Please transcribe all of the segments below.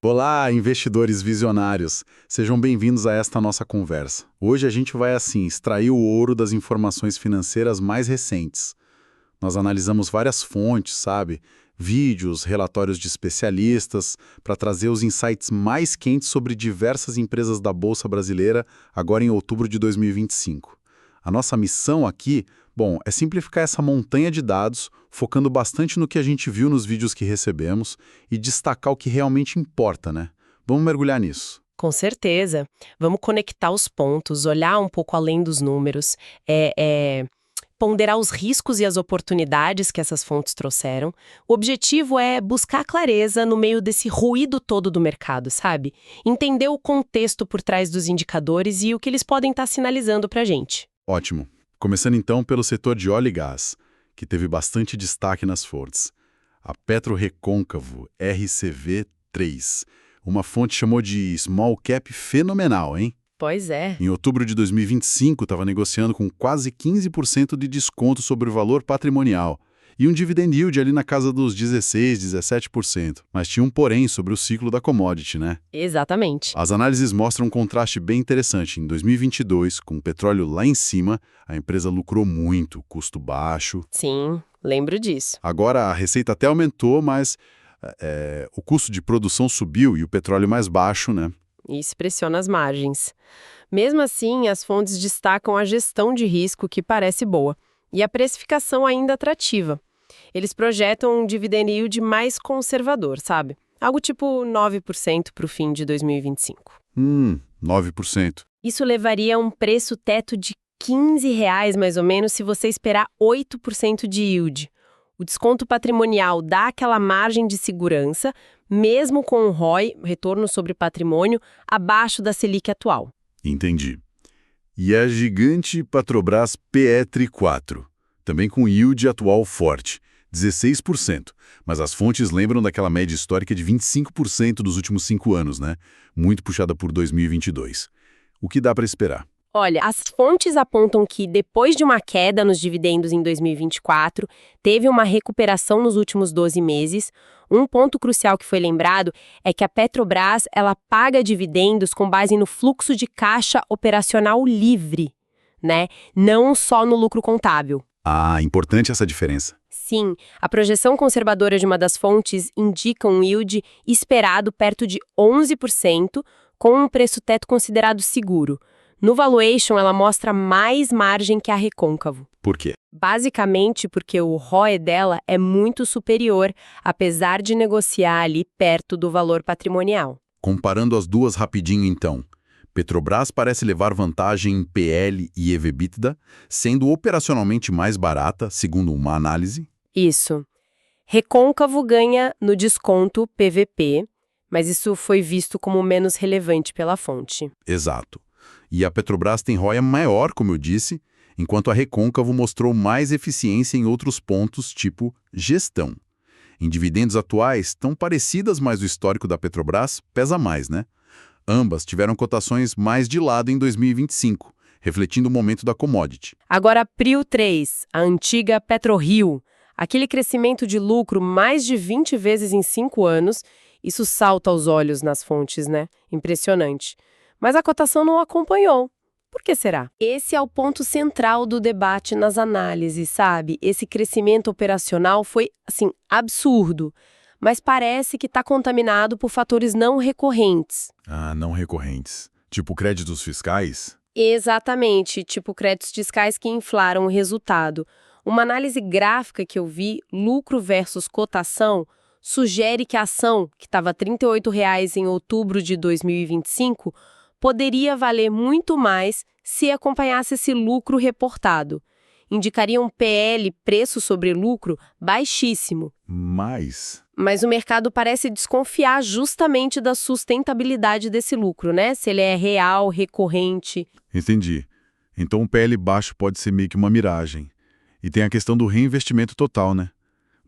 Olá, investidores visionários! Sejam bem-vindos a esta nossa conversa. Hoje a gente vai, extrair o ouro das informações financeiras mais recentes. Nós analisamos várias fontes, vídeos, relatórios de especialistas, para trazer os insights mais quentes sobre diversas empresas da Bolsa Brasileira, agora em outubro de 2025. A nossa missão aqui, é simplificar essa montanha de dados, focando bastante no que a gente viu nos vídeos que recebemos e destacar o que realmente importa, né? Vamos mergulhar nisso. Com certeza. Vamos conectar os pontos, olhar um pouco além dos números, ponderar os riscos e as oportunidades que essas fontes trouxeram. O objetivo é buscar clareza no meio desse ruído todo do mercado, sabe? Entender o contexto por trás dos indicadores e o que eles podem estar sinalizando para a gente. Ótimo. Começando então pelo setor de óleo e gás, que teve bastante destaque nas fontes. A PetroRecôncavo RCV3, uma fonte chamou de small cap fenomenal, hein? Pois é. Em outubro de 2025, estava negociando com quase 15% de desconto sobre o valor patrimonial e um dividend yield ali na casa dos 16%, 17%. Mas tinha um porém sobre o ciclo da commodity, né? Exatamente. As análises mostram um contraste bem interessante. Em 2022, com o petróleo lá em cima, a empresa lucrou muito, custo baixo. Sim, lembro disso. Agora a receita até aumentou, mas o custo de produção subiu e o petróleo mais baixo, né? Isso pressiona as margens. Mesmo assim, as fontes destacam a gestão de risco, que parece boa, e a precificação ainda atrativa. Eles projetam um dividend yield mais conservador, sabe? Algo tipo 9% para o fim de 2025. 9%. Isso levaria a um preço teto de R$ 15 mais ou menos se você esperar 8% de yield. O desconto patrimonial dá aquela margem de segurança, mesmo com o ROI, retorno sobre patrimônio, abaixo da Selic atual. Entendi. E a gigante Petrobras PETRI 4, também com yield atual forte, 16%. Mas as fontes lembram daquela média histórica de 25% dos últimos 5 anos, né? Muito puxada por 2022. O que dá para esperar? Olha, as fontes apontam que, depois de uma queda nos dividendos em 2024, teve uma recuperação nos últimos 12 meses. Um ponto crucial que foi lembrado é que a Petrobras ela paga dividendos com base no fluxo de caixa operacional livre, né? Não só no lucro contábil. Ah, importante essa diferença. Sim, a projeção conservadora de uma das fontes indica um yield esperado perto de 11%, com um preço teto considerado seguro. No valuation, ela mostra mais margem que a Recôncavo. Por quê? Basicamente porque o ROE dela é muito superior, apesar de negociar ali perto do valor patrimonial. Comparando as duas rapidinho então. Petrobras parece levar vantagem em PL e EV/EBITDA, sendo operacionalmente mais barata, segundo uma análise. Isso. Recôncavo ganha no desconto PVP, mas isso foi visto como menos relevante pela fonte. Exato. E a Petrobras tem ROI maior, como eu disse, enquanto a Recôncavo mostrou mais eficiência em outros pontos, tipo gestão. Em dividendos atuais, tão parecidas, mas o histórico da Petrobras pesa mais, né? Ambas tiveram cotações mais de lado em 2025, refletindo o momento da commodity. Agora a Prio 3, a antiga PetroRio, aquele crescimento de lucro mais de 20 vezes em 5 anos, isso salta aos olhos nas fontes, né? Impressionante. Mas a cotação não acompanhou. Por que será? Esse é o ponto central do debate nas análises, sabe? Esse crescimento operacional foi, absurdo. Mas parece que está contaminado por fatores não recorrentes. Ah, não recorrentes. Tipo créditos fiscais? Exatamente, tipo créditos fiscais que inflaram o resultado. Uma análise gráfica que eu vi, lucro versus cotação, sugere que a ação, que estava R$ 38,00 em outubro de 2025, poderia valer muito mais se acompanhasse esse lucro reportado. Indicaria um PL, preço sobre lucro, baixíssimo. Mas o mercado parece desconfiar justamente da sustentabilidade desse lucro, né? Se ele é real, recorrente. Entendi. Então o PL baixo pode ser meio que uma miragem. E tem a questão do reinvestimento total, né?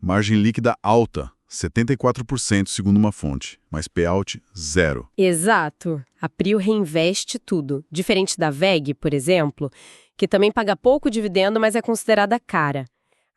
Margem líquida alta, 74% segundo uma fonte, mas payout, 0. Exato. A Prio reinveste tudo. Diferente da VEG, por exemplo, que também paga pouco dividendo, mas é considerada cara.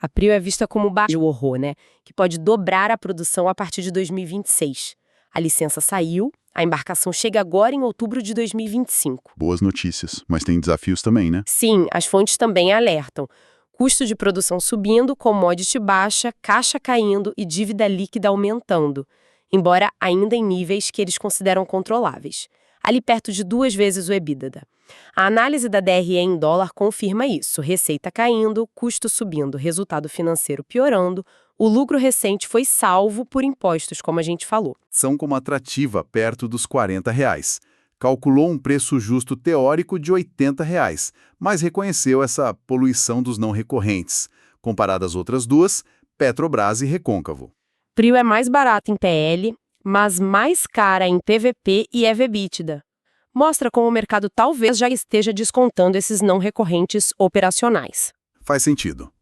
A Prio é vista como baixo horror, né? Que pode dobrar a produção a partir de 2026. A licença saiu, a embarcação chega agora em outubro de 2025. Boas notícias, mas tem desafios também, né? Sim, as fontes também alertam. Custo de produção subindo, commodity baixa, caixa caindo e dívida líquida aumentando, embora ainda em níveis que eles consideram controláveis, ali perto de 2 vezes o EBITDA. A análise da DRE em dólar confirma isso, receita caindo, custo subindo, resultado financeiro piorando, o lucro recente foi salvo por impostos, como a gente falou. São como atrativa perto dos R$ 40. Calculou um preço justo teórico de R$ 80, mas reconheceu essa poluição dos não recorrentes. Comparado às outras duas, Petrobras e Recôncavo. Prio é mais barato em PL, mas mais cara em PVP e EV/EBITDA. Mostra como o mercado talvez já esteja descontando esses não recorrentes operacionais. Faz sentido.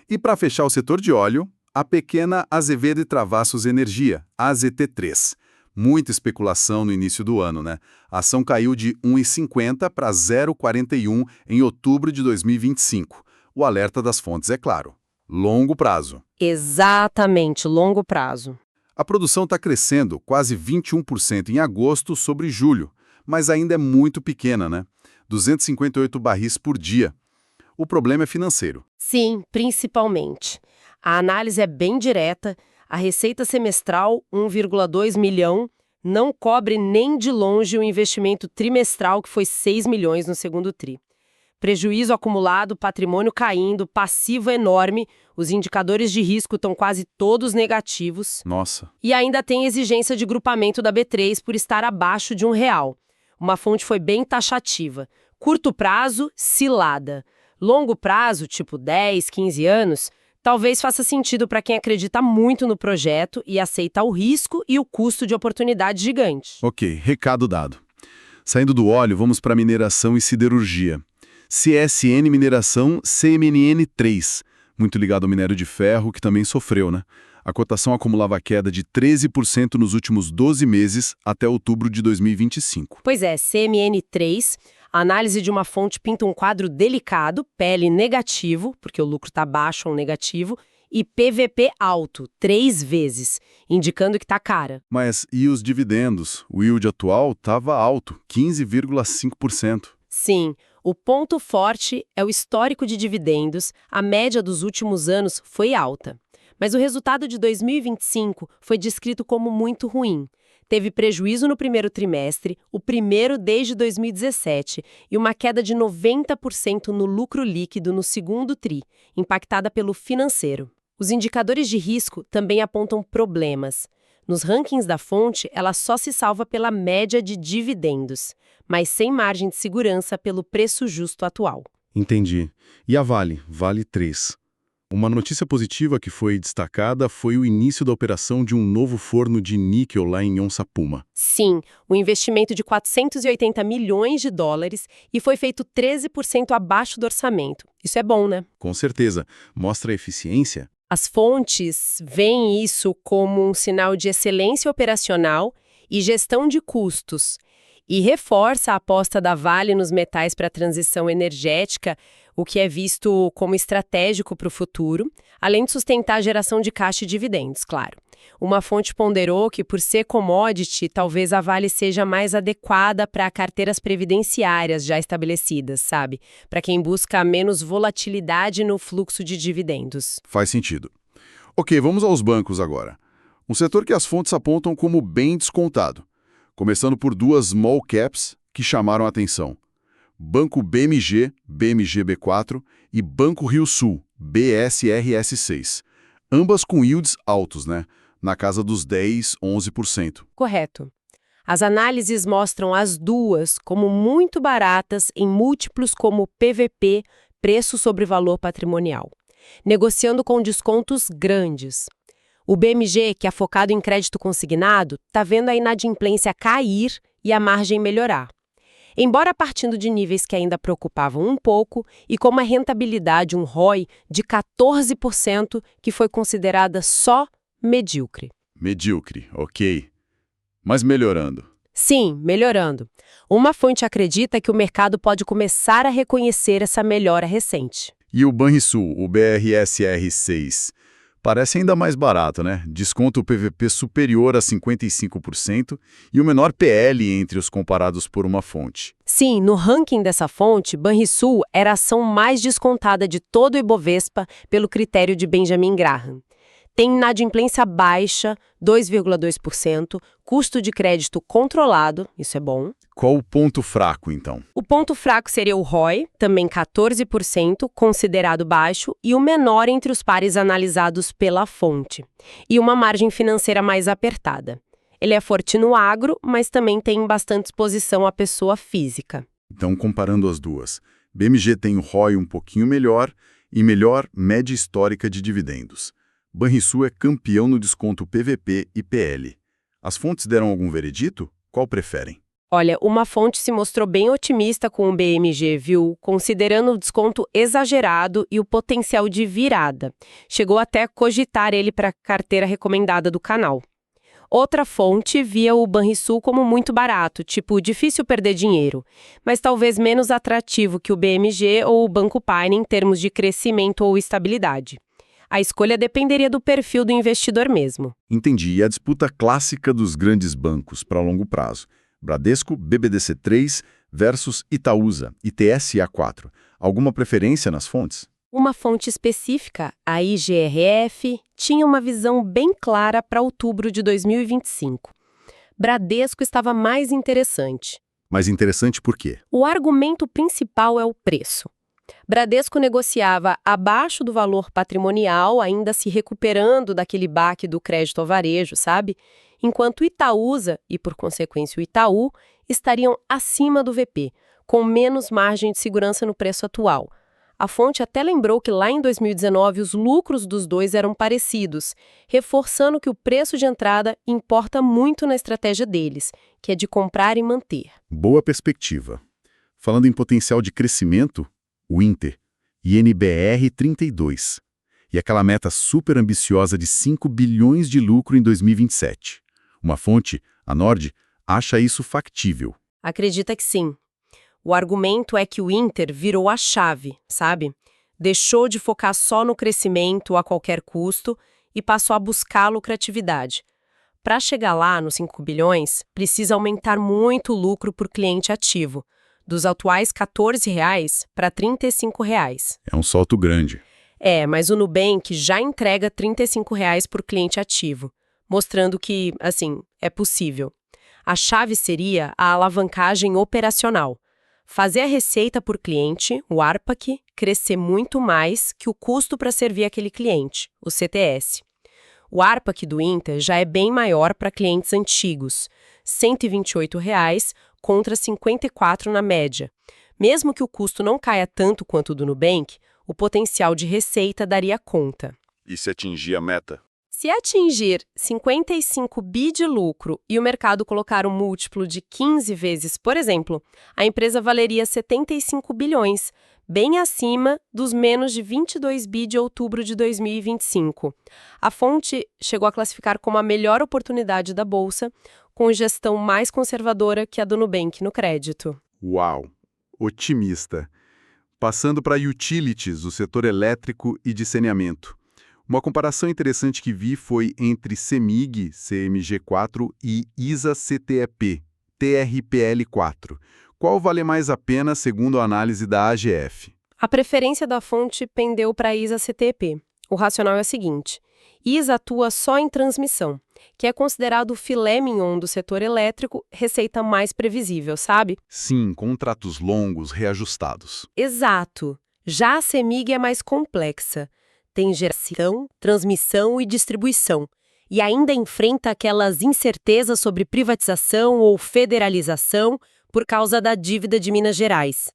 E para fechar o setor de óleo, a pequena Azevedo e Travassos Energia, AZT3. Muita especulação no início do ano, né? A ação caiu de 1,50 para 0,41 em outubro de 2025. O alerta das fontes é claro. Longo prazo. Exatamente, longo prazo. A produção está crescendo quase 21% em agosto sobre julho, mas ainda é muito pequena, né? 258 barris por dia. O problema é financeiro. Sim, principalmente. A análise é bem direta. A receita semestral, 1,2 milhão, não cobre nem de longe o investimento trimestral, que foi 6 milhões no segundo tri. Prejuízo acumulado, patrimônio caindo, passivo enorme, os indicadores de risco estão quase todos negativos. Nossa. E ainda tem exigência de grupamento da B3 por estar abaixo de R$ 1. Uma fonte foi bem taxativa. Curto prazo, cilada. Longo prazo, tipo 10, 15 anos, talvez faça sentido para quem acredita muito no projeto e aceita o risco e o custo de oportunidade gigante. Ok, recado dado. Saindo do óleo, vamos para mineração e siderurgia. CSN Mineração CMNN3, muito ligado ao minério de ferro, que também sofreu, né? A cotação acumulava queda de 13% nos últimos 12 meses até outubro de 2025. Pois é, CMN3, a análise de uma fonte pinta um quadro delicado, PL negativo, porque o lucro está baixo ou negativo, e PVP alto, 3 vezes, indicando que está cara. Mas e os dividendos? O yield atual estava alto, 15,5%. Sim, o ponto forte é o histórico de dividendos, a média dos últimos anos foi alta. Mas o resultado de 2025 foi descrito como muito ruim. Teve prejuízo no primeiro trimestre, o primeiro desde 2017, e uma queda de 90% no lucro líquido no segundo tri, impactada pelo financeiro. Os indicadores de risco também apontam problemas. Nos rankings da fonte, ela só se salva pela média de dividendos, mas sem margem de segurança pelo preço justo atual. Entendi. E a Vale 3. Uma notícia positiva que foi destacada foi o início da operação de um novo forno de níquel lá em Onça Puma. Sim, o investimento de 480 milhões de dólares e foi feito 13% abaixo do orçamento. Isso é bom, né? Com certeza. Mostra a eficiência. As fontes veem isso como um sinal de excelência operacional e gestão de custos, e reforça a aposta da Vale nos metais para a transição energética, o que é visto como estratégico para o futuro, além de sustentar a geração de caixa e dividendos, claro. Uma fonte ponderou que, por ser commodity, talvez a Vale seja mais adequada para carteiras previdenciárias já estabelecidas, sabe? Para quem busca menos volatilidade no fluxo de dividendos. Faz sentido. Ok, vamos aos bancos agora. Um setor que as fontes apontam como bem descontado. Começando por duas small caps que chamaram a atenção. Banco BMG, BMGB4 e Banco Rio Sul, BSRS6. Ambas com yields altos, né? Na casa dos 10, 11%. Correto. As análises mostram as duas como muito baratas em múltiplos como PVP, preço sobre valor patrimonial, negociando com descontos grandes. O BMG, que é focado em crédito consignado, está vendo a inadimplência cair e a margem melhorar. Embora partindo de níveis que ainda preocupavam um pouco e com uma rentabilidade, um ROI, de 14%, que foi considerada só medíocre. Medíocre, ok. Mas melhorando. Sim, melhorando. Uma fonte acredita que o mercado pode começar a reconhecer essa melhora recente. E o Banrisul, o BRSR6? Parece ainda mais barato, né? Desconto PVP superior a 55% e o menor PL entre os comparados por uma fonte. Sim, no ranking dessa fonte, Banrisul era a ação mais descontada de todo o Ibovespa pelo critério de Benjamin Graham. Tem inadimplência baixa, 2,2%, custo de crédito controlado, isso é bom. Qual o ponto fraco, então? O ponto fraco seria o ROI, também 14%, considerado baixo, e o menor entre os pares analisados pela fonte. E uma margem financeira mais apertada. Ele é forte no agro, mas também tem bastante exposição à pessoa física. Então, comparando as duas, BMG tem o ROI um pouquinho melhor e melhor média histórica de dividendos. Banrisul é campeão no desconto PVP e PL. As fontes deram algum veredito? Qual preferem? Olha, uma fonte se mostrou bem otimista com o BMG, viu? Considerando o desconto exagerado e o potencial de virada. Chegou até a cogitar ele para a carteira recomendada do canal. Outra fonte via o Banrisul como muito barato, tipo, difícil perder dinheiro, mas talvez menos atrativo que o BMG ou o Banco Paine em termos de crescimento ou estabilidade. A escolha dependeria do perfil do investidor mesmo. Entendi. E a disputa clássica dos grandes bancos para longo prazo. Bradesco, BBDC3 versus Itaúsa, ITSA4. Alguma preferência nas fontes? Uma fonte específica, a IGRF, tinha uma visão bem clara para outubro de 2025. Bradesco estava mais interessante. Mais interessante por quê? O argumento principal é o preço. Bradesco negociava abaixo do valor patrimonial, ainda se recuperando daquele baque do crédito ao varejo, sabe? Enquanto Itaúsa, e por consequência o Itaú, estariam acima do VP, com menos margem de segurança no preço atual. A fonte até lembrou que lá em 2019 os lucros dos dois eram parecidos, reforçando que o preço de entrada importa muito na estratégia deles, que é de comprar e manter. Boa perspectiva. Falando em potencial de crescimento, o Inter, INBR 32, e aquela meta super ambiciosa de 5 bilhões de lucro em 2027. Uma fonte, a Nord, acha isso factível. Acredita que sim. O argumento é que o Inter virou a chave, sabe? Deixou de focar só no crescimento a qualquer custo e passou a buscar a lucratividade. Para chegar lá, nos 5 bilhões, precisa aumentar muito o lucro por cliente ativo, dos atuais R$ 14 para R$ 35. É um salto grande. Mas o Nubank já entrega R$ 35 por cliente ativo, mostrando que, assim, é possível. A chave seria a alavancagem operacional. Fazer a receita por cliente, o ARPAC, crescer muito mais que o custo para servir aquele cliente, o CTS. O ARPAC do Inter já é bem maior para clientes antigos, R$ 128 contra 54 na média. Mesmo que o custo não caia tanto quanto o do Nubank, o potencial de receita daria conta. E se atingir a meta? Se atingir 55 bi de lucro e o mercado colocar um múltiplo de 15 vezes, por exemplo, a empresa valeria 75 bilhões, bem acima dos menos de 22 bi de outubro de 2025. A fonte chegou a classificar como a melhor oportunidade da Bolsa, com gestão mais conservadora que a do Nubank no crédito. Uau! Otimista. Passando para utilities, o setor elétrico e de saneamento. Uma comparação interessante que vi foi entre CEMIG, CMG4, e ISA-CTEP, TRPL4. Qual vale mais a pena segundo a análise da AGF? A preferência da fonte pendeu para a ISA-CTEP. O racional é o seguinte: ISA atua só em transmissão, que é considerado o filé mignon do setor elétrico, receita mais previsível, sabe? Sim, contratos longos, reajustados. Exato. Já a CEMIG é mais complexa. Tem geração, transmissão e distribuição. E ainda enfrenta aquelas incertezas sobre privatização ou federalização por causa da dívida de Minas Gerais.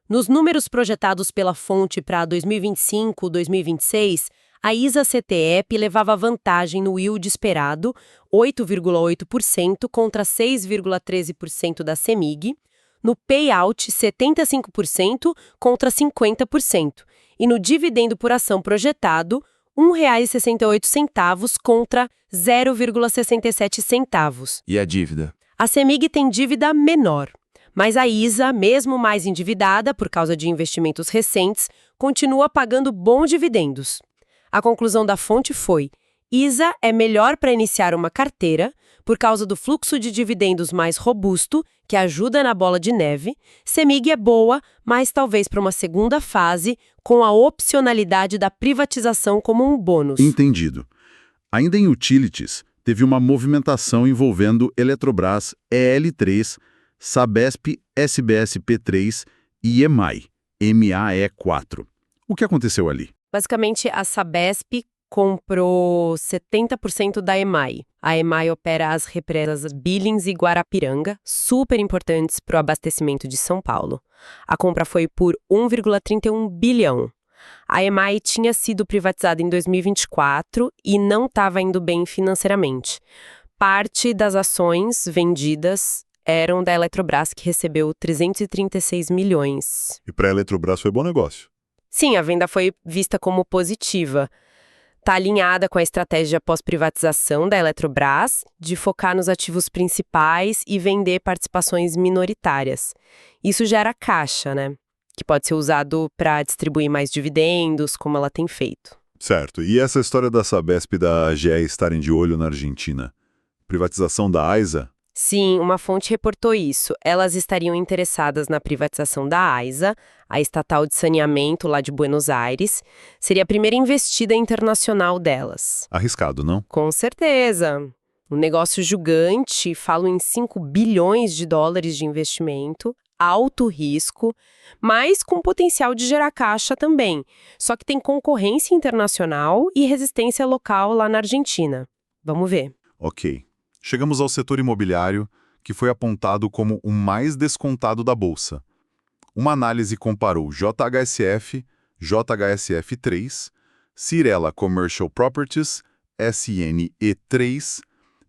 Nos números projetados pela fonte para 2025-2026, a ISA-CTEP levava vantagem no yield esperado, 8,8% contra 6,13% da CEMIG, no payout, 75% contra 50%, e no dividendo por ação projetado, R$ 1,68 contra 0,67 centavos. E a dívida? A CEMIG tem dívida menor, mas a ISA, mesmo mais endividada por causa de investimentos recentes, continua pagando bons dividendos. A conclusão da fonte foi: ISA é melhor para iniciar uma carteira por causa do fluxo de dividendos mais robusto, que ajuda na bola de neve. CEMIG é boa, mas talvez para uma segunda fase, com a opcionalidade da privatização como um bônus. Entendido. Ainda em utilities, teve uma movimentação envolvendo Eletrobras, EL3, Sabesp, SBSP3 e EMAI, MAE4. O que aconteceu ali? Basicamente, a Sabesp comprou 70% da EMAI. A EMAI opera as represas Billings e Guarapiranga, super importantes para o abastecimento de São Paulo. A compra foi por 1,31 bilhão. A EMAI tinha sido privatizada em 2024 e não estava indo bem financeiramente. Parte das ações vendidas eram da Eletrobras, que recebeu 336 milhões. E para a Eletrobras foi bom negócio. Sim, a venda foi vista como positiva. Está alinhada com a estratégia pós-privatização da Eletrobras de focar nos ativos principais e vender participações minoritárias. Isso gera caixa, né? Que pode ser usado para distribuir mais dividendos, como ela tem feito. Certo. E essa história da Sabesp e da GE estarem de olho na Argentina? Privatização da AISA? Sim, uma fonte reportou isso. Elas estariam interessadas na privatização da AISA, a estatal de saneamento lá de Buenos Aires. Seria a primeira investida internacional delas. Arriscado, não? Com certeza. Um negócio gigante, falo em 5 bilhões de dólares de investimento, alto risco, mas com potencial de gerar caixa também. Só que tem concorrência internacional e resistência local lá na Argentina. Vamos ver. Ok. Chegamos ao setor imobiliário, que foi apontado como o mais descontado da Bolsa. Uma análise comparou JHSF, JHSF3, Cirela Commercial Properties, SNE3,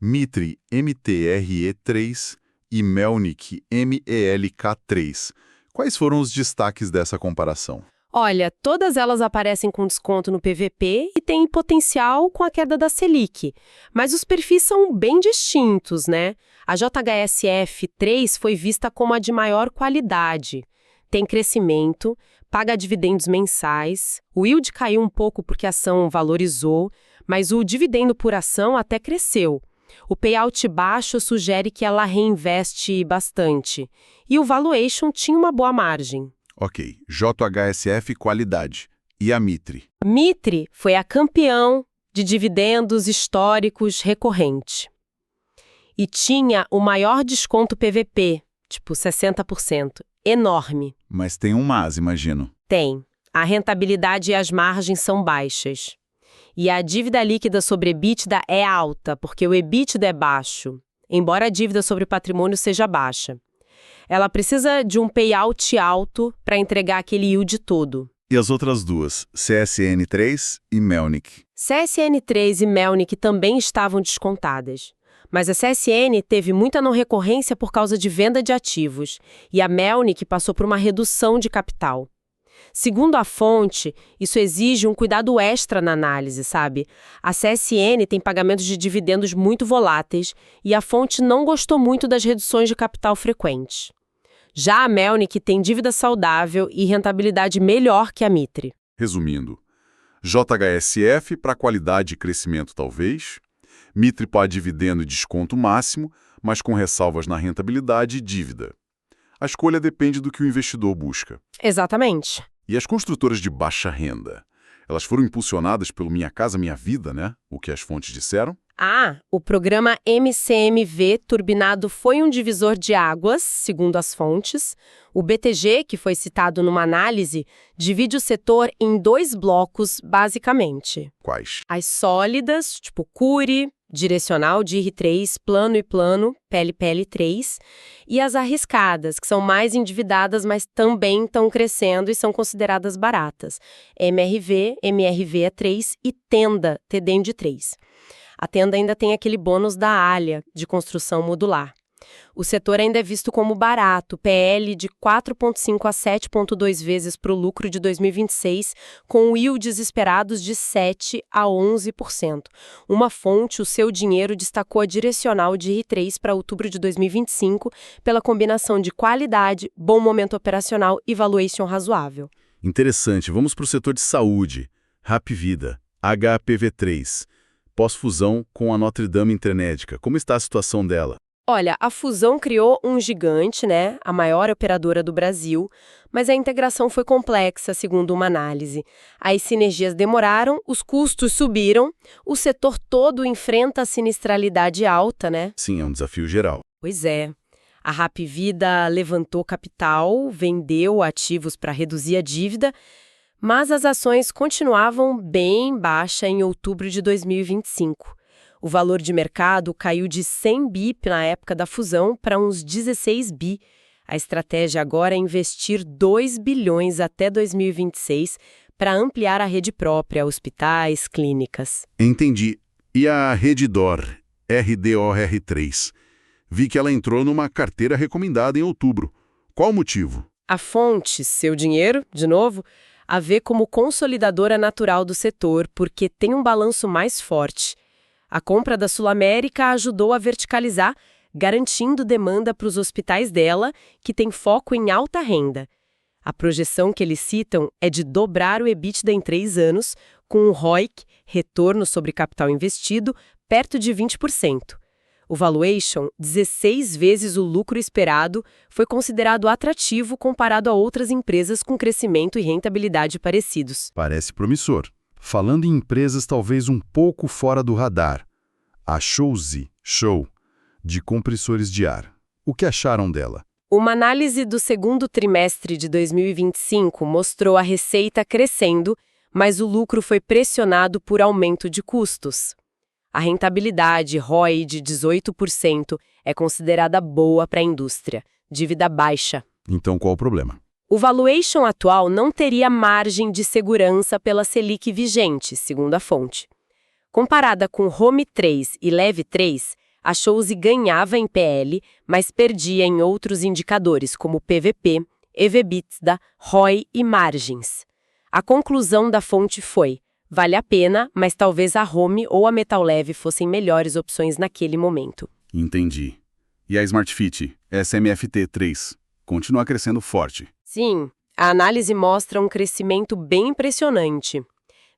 Mitre MTRE3 e Melnick MELK3. Quais foram os destaques dessa comparação? Olha, todas elas aparecem com desconto no PVP e têm potencial com a queda da Selic. Mas os perfis são bem distintos, né? A JHSF3 foi vista como a de maior qualidade. Tem crescimento, paga dividendos mensais. O yield caiu um pouco porque a ação valorizou, mas o dividendo por ação até cresceu. O payout baixo sugere que ela reinveste bastante. E o valuation tinha uma boa margem. Ok, JHSF qualidade. E a Mitre? Mitre foi a campeão de dividendos históricos recorrente. E tinha o maior desconto PVP, tipo 60%. Enorme. Mas tem um mas, imagino. Tem. A rentabilidade e as margens são baixas. E a dívida líquida sobre EBITDA é alta, porque o EBITDA é baixo, embora a dívida sobre patrimônio seja baixa. Ela precisa de um payout alto para entregar aquele yield todo. E as outras duas, CSN3 e Melnick? CSN3 e Melnick também estavam descontadas. Mas a CSN teve muita não recorrência por causa de venda de ativos, e a Melnick passou por uma redução de capital. Segundo a fonte, isso exige um cuidado extra na análise, sabe? A CSN tem pagamentos de dividendos muito voláteis e a fonte não gostou muito das reduções de capital frequentes. Já a Melnick tem dívida saudável e rentabilidade melhor que a Mitre. Resumindo, JHSF para qualidade e crescimento talvez, Mitre para dividendo e desconto máximo, mas com ressalvas na rentabilidade e dívida. A escolha depende do que o investidor busca. Exatamente. E as construtoras de baixa renda? Elas foram impulsionadas pelo Minha Casa Minha Vida, né? O que as fontes disseram? O programa MCMV turbinado foi um divisor de águas, segundo as fontes. O BTG, que foi citado numa análise, divide o setor em 2 blocos, basicamente. Quais? As sólidas, tipo Cury, direcional, DIR3, plano e plano, PLPL3, e as arriscadas, que são mais endividadas, mas também estão crescendo e são consideradas baratas. MRV, MRVE3 e Tenda, TDM3. A Tenda ainda tem aquele bônus da Allia, de construção modular. O setor ainda é visto como barato, PL de 4,5 a 7,2 vezes para o lucro de 2026, com yields esperados de 7 a 11%. Uma fonte, o Seu Dinheiro, destacou a direcional de R3 para outubro de 2025 pela combinação de qualidade, bom momento operacional e valuation razoável. Interessante. Vamos para o setor de saúde. Hapvida. HPV3, pós-fusão com a Notre Dame Intermédica. Como está a situação dela? Olha, a fusão criou um gigante, né? A maior operadora do Brasil, mas a integração foi complexa, segundo uma análise. As sinergias demoraram, os custos subiram, o setor todo enfrenta a sinistralidade alta, né? Sim, é um desafio geral. Pois é. A Hapvida levantou capital, vendeu ativos para reduzir a dívida, mas as ações continuavam bem baixa em outubro de 2025. O valor de mercado caiu de 100 bi na época da fusão para uns 16 bi. A estratégia agora é investir 2 bilhões até 2026 para ampliar a rede própria, hospitais, clínicas. Entendi. E a Redditor, RDOR3? Vi que ela entrou numa carteira recomendada em outubro. Qual o motivo? A fonte, seu dinheiro, de novo, a vê como consolidadora natural do setor, porque tem um balanço mais forte. A compra da Sul América ajudou a verticalizar, garantindo demanda para os hospitais dela, que tem foco em alta renda. A projeção que eles citam é de dobrar o EBITDA em 3 anos, com um ROIC, retorno sobre capital investido, perto de 20%. O valuation, 16 vezes o lucro esperado, foi considerado atrativo comparado a outras empresas com crescimento e rentabilidade parecidos. Parece promissor. Falando em empresas talvez um pouco fora do radar, a Show, de compressores de ar. O que acharam dela? Uma análise do segundo trimestre de 2025 mostrou a receita crescendo, mas o lucro foi pressionado por aumento de custos. A rentabilidade ROI de 18% é considerada boa para a indústria, dívida baixa. Então qual o problema? O valuation atual não teria margem de segurança pela Selic vigente, segundo a fonte. Comparada com Home 3 e Leve 3, a Chose ganhava em PL, mas perdia em outros indicadores como PVP, EV/EBITDA, ROI e margens. A conclusão da fonte foi: vale a pena, mas talvez a Home ou a Metal Leve fossem melhores opções naquele momento. Entendi. E a SmartFit, SMFT3, continua crescendo forte. Sim, a análise mostra um crescimento bem impressionante.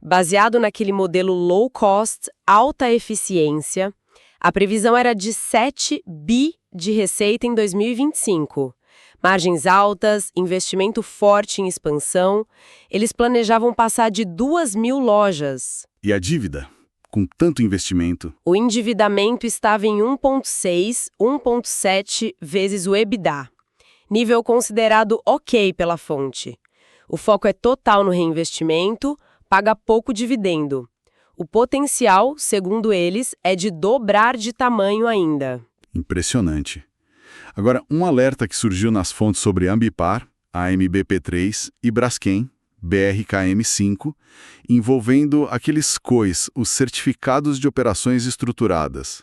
Baseado naquele modelo low cost, alta eficiência, a previsão era de 7 bi de receita em 2025. Margens altas, investimento forte em expansão, eles planejavam passar de 2.000 lojas. E a dívida? Com tanto investimento? O endividamento estava em 1,6, 1,7 vezes o EBITDA. Nível considerado ok pela fonte. O foco é total no reinvestimento, paga pouco dividendo. O potencial, segundo eles, é de dobrar de tamanho ainda. Impressionante. Agora, um alerta que surgiu nas fontes sobre Ambipar, AMBP3 e Braskem, BRKM5, envolvendo aqueles COIs, os Certificados de Operações Estruturadas.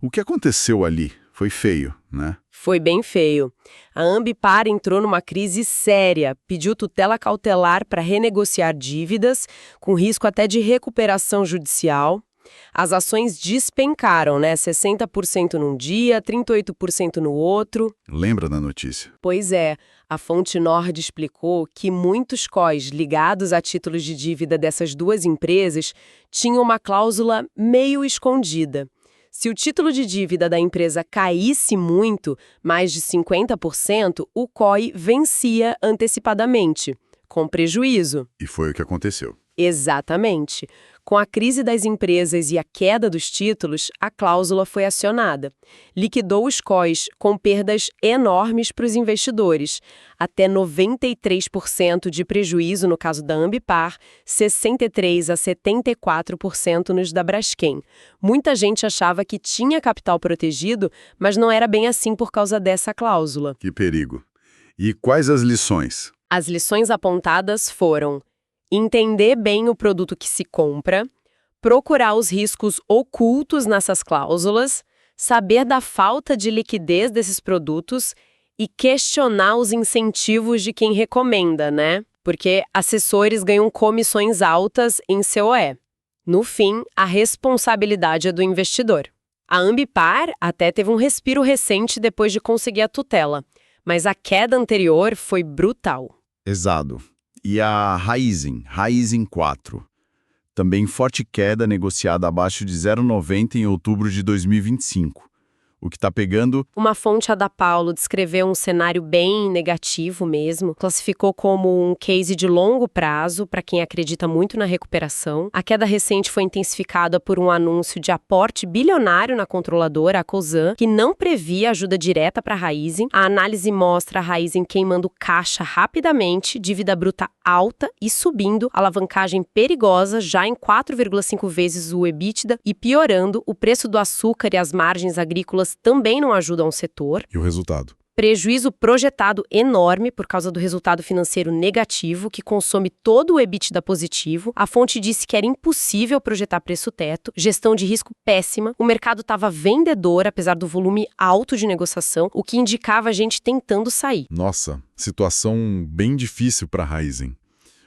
O que aconteceu ali? Foi feio, né? Foi bem feio. A Ambipar entrou numa crise séria, pediu tutela cautelar para renegociar dívidas, com risco até de recuperação judicial. As ações despencaram, né? 60% num dia, 38% no outro. Lembra da notícia? Pois é, a fonte Nord explicou que muitos COIs ligados a títulos de dívida dessas duas empresas tinham uma cláusula meio escondida. Se o título de dívida da empresa caísse muito, mais de 50%, o COI vencia antecipadamente, com prejuízo. E foi o que aconteceu. Exatamente. Com a crise das empresas e a queda dos títulos, a cláusula foi acionada. Liquidou os COIs com perdas enormes para os investidores, até 93% de prejuízo no caso da Ambipar, 63% a 74% nos da Braskem. Muita gente achava que tinha capital protegido, mas não era bem assim por causa dessa cláusula. Que perigo. E quais as lições? As lições apontadas foram: entender bem o produto que se compra, procurar os riscos ocultos nessas cláusulas, saber da falta de liquidez desses produtos e questionar os incentivos de quem recomenda, né? Porque assessores ganham comissões altas em COE. No fim, a responsabilidade é do investidor. A Ambipar até teve um respiro recente depois de conseguir a tutela, mas a queda anterior foi brutal. Exato. E a Raízen 4, Também forte queda negociada abaixo de 0,90 em outubro de 2025. O que está pegando... Uma fonte, a da Paulo, descreveu um cenário bem negativo mesmo, classificou como um case de longo prazo para quem acredita muito na recuperação. A queda recente foi intensificada por um anúncio de aporte bilionário na controladora, a Cosan, que não previa ajuda direta para a Raízen. A análise mostra a Raízen queimando caixa rapidamente, dívida bruta alta e subindo, alavancagem perigosa já em 4,5 vezes o EBITDA e piorando, o preço do açúcar e as margens agrícolas também não ajudam o setor. E o resultado? Prejuízo projetado enorme por causa do resultado financeiro negativo, que consome todo o EBITDA positivo. A fonte disse que era impossível projetar preço-teto, gestão de risco péssima, o mercado estava vendedor, apesar do volume alto de negociação, o que indicava a gente tentando sair. Nossa, situação bem difícil para a Raízen.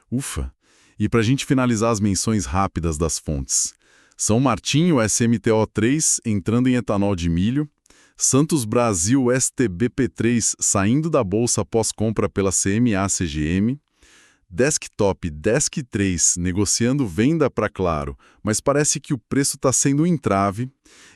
Ufa! E para a gente finalizar as menções rápidas das fontes. São Martinho SMTO3 entrando em etanol de milho, Santos Brasil STBP3 saindo da bolsa após compra pela CMA-CGM, Desktop Desk3 negociando venda para Claro, mas parece que o preço está sendo um entrave,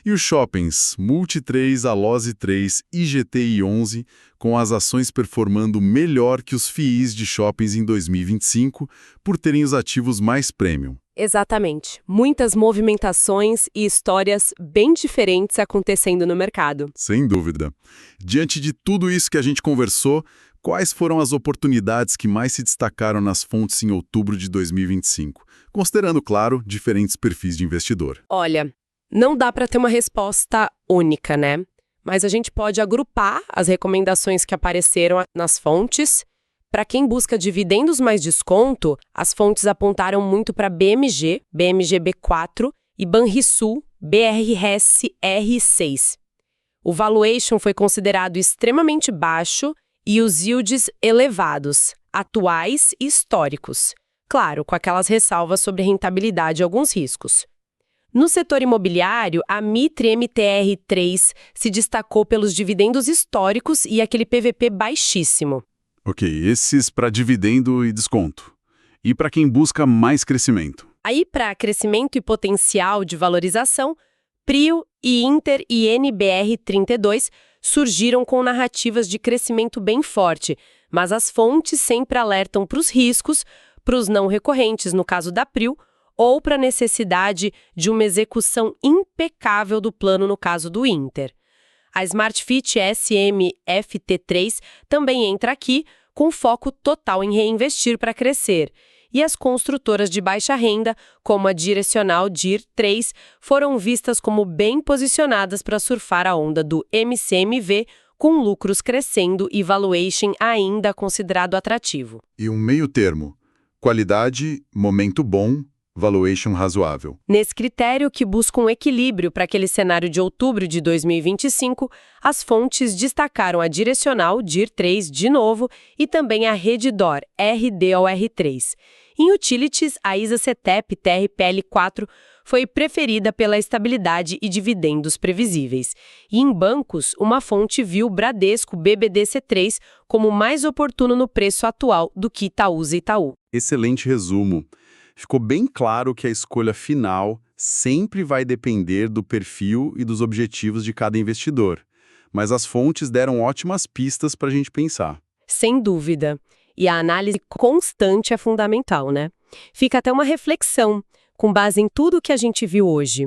e os shoppings Multi3, Alose 3 e GTI 11 com as ações performando melhor que os FIIs de shoppings em 2025 por terem os ativos mais premium. Exatamente. Muitas movimentações e histórias bem diferentes acontecendo no mercado. Sem dúvida. Diante de tudo isso que a gente conversou, quais foram as oportunidades que mais se destacaram nas fontes em outubro de 2025? Considerando, claro, diferentes perfis de investidor. Olha, não dá para ter uma resposta única, né? Mas a gente pode agrupar as recomendações que apareceram nas fontes. Para quem busca dividendos mais desconto, as fontes apontaram muito para BMG, BMGB4 e Banrisul, BRSR6. O valuation foi considerado extremamente baixo e os yields elevados, atuais e históricos. Claro, com aquelas ressalvas sobre rentabilidade e alguns riscos. No setor imobiliário, a Mitre MTR3 se destacou pelos dividendos históricos e aquele PVP baixíssimo. Ok, esses para dividendo e desconto. E para quem busca mais crescimento? Aí, para crescimento e potencial de valorização, Prio e Inter e NBR32 surgiram com narrativas de crescimento bem forte, mas as fontes sempre alertam para os riscos, para os não recorrentes, no caso da Prio, ou para a necessidade de uma execução impecável do plano, no caso do Inter. A SmartFit SMFT3 também entra aqui, com foco total em reinvestir para crescer. E as construtoras de baixa renda, como a Direcional DIR3, foram vistas como bem posicionadas para surfar a onda do MCMV, com lucros crescendo e valuation ainda considerado atrativo. E um meio termo, qualidade, momento bom, valuation razoável. Nesse critério que busca um equilíbrio para aquele cenário de outubro de 2025, as fontes destacaram a Direcional DIR3 de novo e também a Redditor RDOR3. Em utilities, a ISA-CETEP TRPL4 foi preferida pela estabilidade e dividendos previsíveis. E em bancos, uma fonte viu Bradesco BBDC3 como mais oportuno no preço atual do que Itaúsa e Itaú. Excelente resumo. Ficou bem claro que a escolha final sempre vai depender do perfil e dos objetivos de cada investidor. Mas as fontes deram ótimas pistas para a gente pensar. Sem dúvida. E a análise constante é fundamental, né? Fica até uma reflexão, com base em tudo que a gente viu hoje.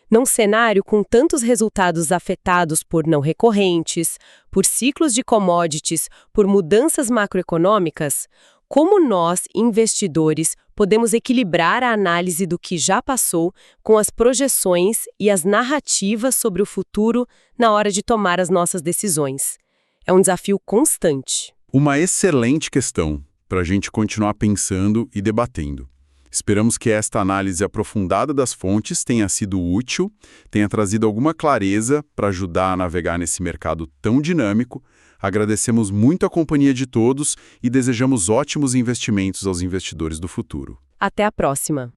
Num cenário com tantos resultados afetados por não recorrentes, por ciclos de commodities, por mudanças macroeconômicas, como nós, investidores, podemos equilibrar a análise do que já passou com as projeções e as narrativas sobre o futuro na hora de tomar as nossas decisões? É um desafio constante. Uma excelente questão para a gente continuar pensando e debatendo. Esperamos que esta análise aprofundada das fontes tenha sido útil, tenha trazido alguma clareza para ajudar a navegar nesse mercado tão dinâmico. Agradecemos muito a companhia de todos e desejamos ótimos investimentos aos investidores do futuro. Até a próxima!